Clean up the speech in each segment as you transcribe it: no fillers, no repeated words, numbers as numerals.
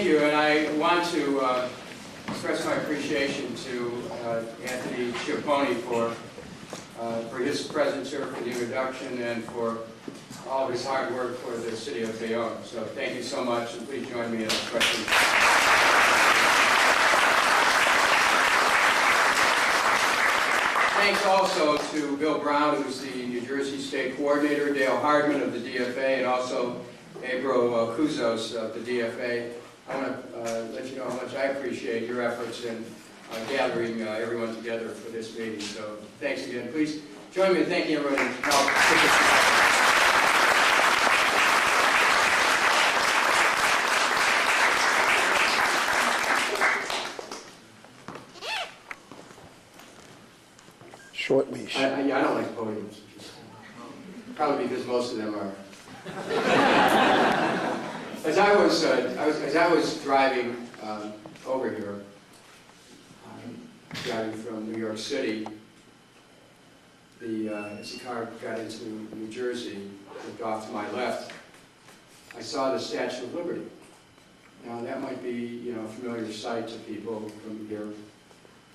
thank you, and I want to express my appreciation to Anthony Schiappone for his presence here, for the introduction, and for all of his hard work for the city of Bayonne. So thank you so much, and please join me in a question. Thanks also to Bill Brown, who's the New Jersey State Coordinator, Dale Hardman of the DFA, and also Abro Kouzos of the DFA. I want to let you know how much I appreciate your efforts in gathering everyone together for this meeting. So thanks again. Please join me in thanking everyone who helped. Short leash. Yeah, I don't like podiums. Probably because most of them are. As I was driving over here, driving from New York City, as the car got into New Jersey, looked off to my left, I saw the Statue of Liberty. Now that might be, a familiar sight to people from here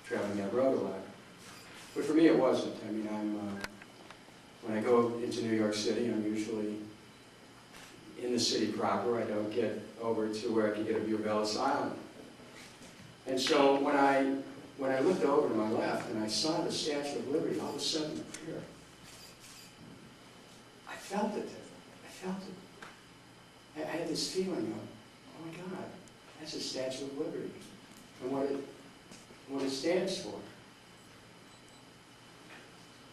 traveling that road a lot. But for me, it wasn't. I mean, when I go into New York City, I'm usually in the city proper. I don't get over to where I can get a view of Ellis Island. And so when I looked over to my left and I saw the Statue of Liberty, all of a sudden here, I felt it. I had this feeling of, oh my God, that's a Statue of Liberty, and what it stands for.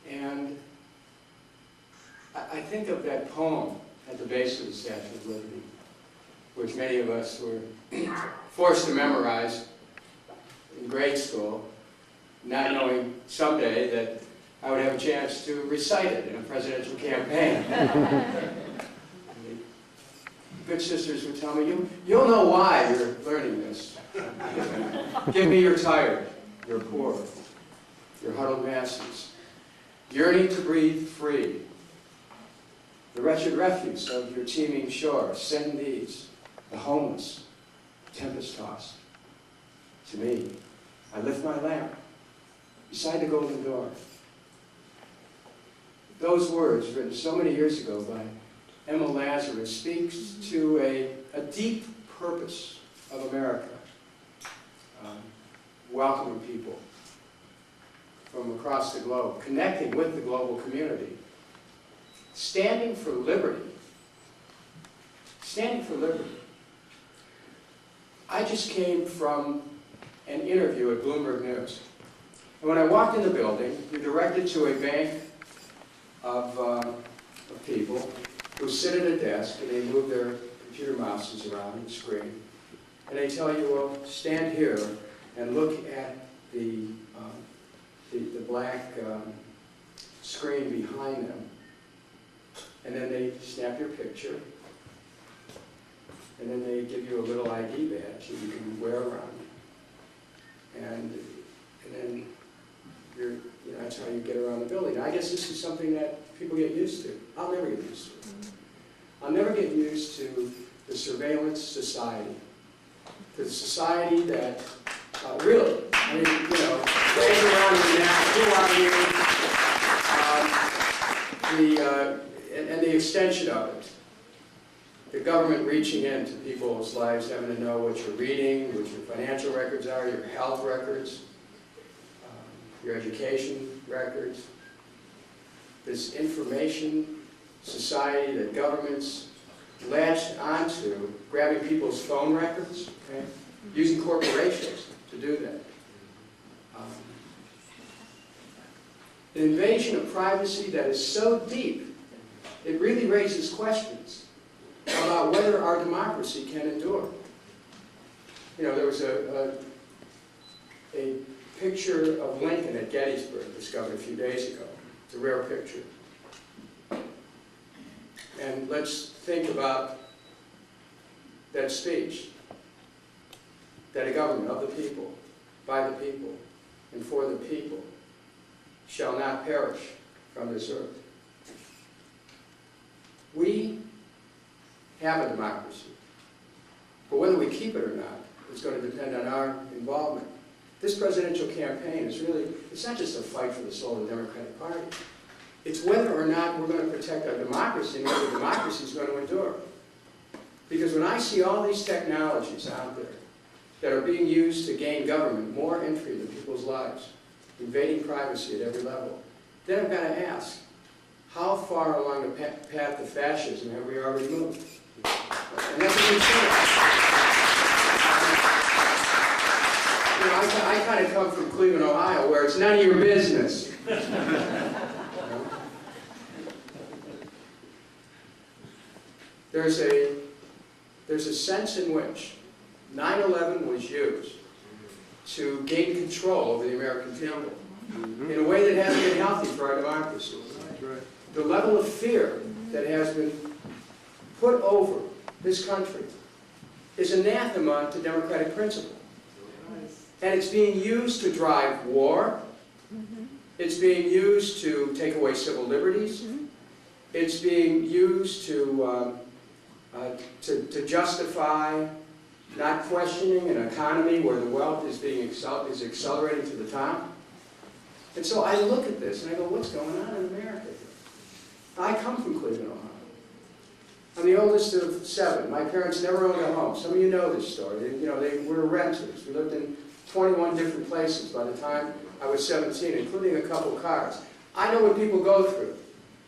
And I think of that poem at the base of the Statue of Liberty, which many of us were forced to memorize in grade school, not knowing someday that I would have a chance to recite it in a presidential campaign. Good sisters would tell me, you'll know why you're learning this. Give me your tired, your poor, your huddled masses, yearning to breathe free. The wretched refuse of your teeming shore, send these, the homeless, tempest-tossed. To me, I lift my lamp beside the golden door. Those words, written so many years ago by Emma Lazarus, speaks to a deep purpose of America, welcoming people from across the globe, connecting with the global community, standing for liberty. Standing for liberty. I just came from an interview at Bloomberg News. And when I walked in the building, we were directed to a bank of people who sit at a desk and they move their computer mouses around the screen. And they tell you, well, stand here and look at the black screen behind them. And then they snap your picture. And then they give you a little ID badge that you can wear around. And then that's how you get around the building. I guess this is something that people get used to. I'll never get used to it. I'll never get used to the surveillance society. The society that really, I mean, plays around with that, who are you, and the extension of it. The government reaching into people's lives, having to know what you're reading, what your financial records are, your health records, your education records. This information society that governments latched onto, grabbing people's phone records, okay? Using corporations to do that. An invasion of privacy that is so deep, it really raises questions about whether our democracy can endure. There was a picture of Lincoln at Gettysburg discovered a few days ago. It's a rare picture. And let's think about that speech, that a government of the people, by the people, and for the people, shall not perish from this earth. We have a democracy. But whether we keep it or not is going to depend on our involvement. This presidential campaign is really, it's not just a fight for the soul of the Democratic Party. It's whether or not we're going to protect our democracy and whether democracy is going to endure. Because when I see all these technologies out there that are being used to gain government more entry into people's lives, invading privacy at every level, then I've got to ask, how far along the path to fascism have we already moved? And that's what we're saying. You know, I kind of come from Cleveland, Ohio, where it's none of your business. There's a sense in which 9/11 was used to gain control over the American people in a way that hasn't been healthy for our democracy. The level of fear that has been put over this country is anathema to democratic principle. And it's being used to drive war. It's being used to take away civil liberties. It's being used to justify not questioning an economy where the wealth is accelerating to the top. And so I look at this and I go, what's going on in America? I come from Cleveland, Ohio. I'm the oldest of 7. My parents never owned a home. Some of you know this story. They were renters. We lived in 21 different places by the time I was 17, including a couple cars. I know what people go through.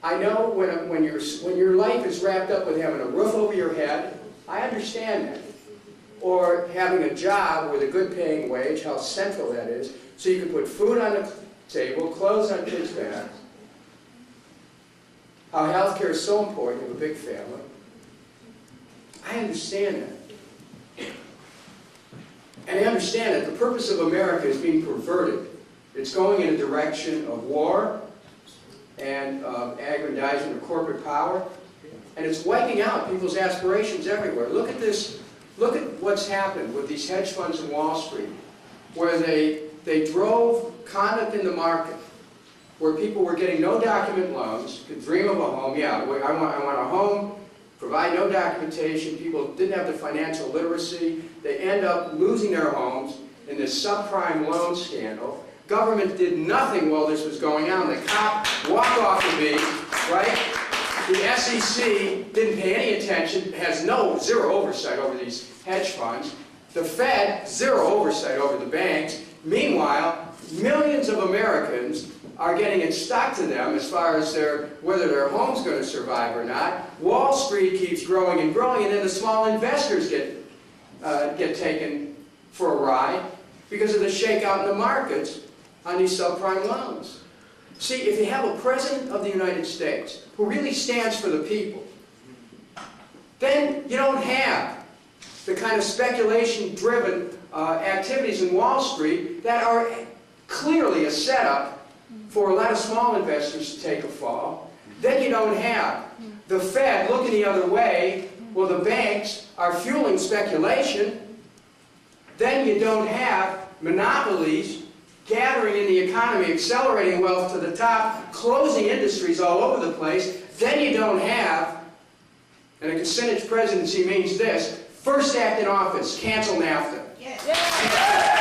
I know when your life is wrapped up with having a roof over your head. I understand that. Or having a job with a good paying wage, how central that is, so you can put food on the table, clothes on kids' backs. How health care is so important, you have a big family. I understand that. And I understand that the purpose of America is being perverted. It's going in a direction of war and aggrandizement of corporate power. And it's wiping out people's aspirations everywhere. Look at this. Look at what's happened with these hedge funds in Wall Street, where they drove conduct in the market, where people were getting no document loans, could dream of a home. Yeah, I want a home, provide no documentation. People didn't have the financial literacy. They end up losing their homes in this subprime loan scandal. Government did nothing while this was going on. The cop walked off the beat, right? The SEC didn't pay any attention, has zero oversight over these hedge funds. The Fed, zero oversight over the banks. Meanwhile, millions of Americans are getting it stuck to them as far as whether their home's going to survive or not. Wall Street keeps growing and growing, and then the small investors get taken for a ride because of the shakeout in the markets on these subprime loans. See, if you have a president of the United States who really stands for the people, then you don't have the kind of speculation-driven activities in Wall Street that are clearly a setup for a lot of small investors to take a fall. Then you don't have the Fed looking the other way. Well, the banks are fueling speculation. Then you don't have monopolies gathering in the economy, accelerating wealth to the top, closing industries all over the place. Then you don't have, and a Kucinich presidency means this, first act in office, cancel NAFTA. Yeah.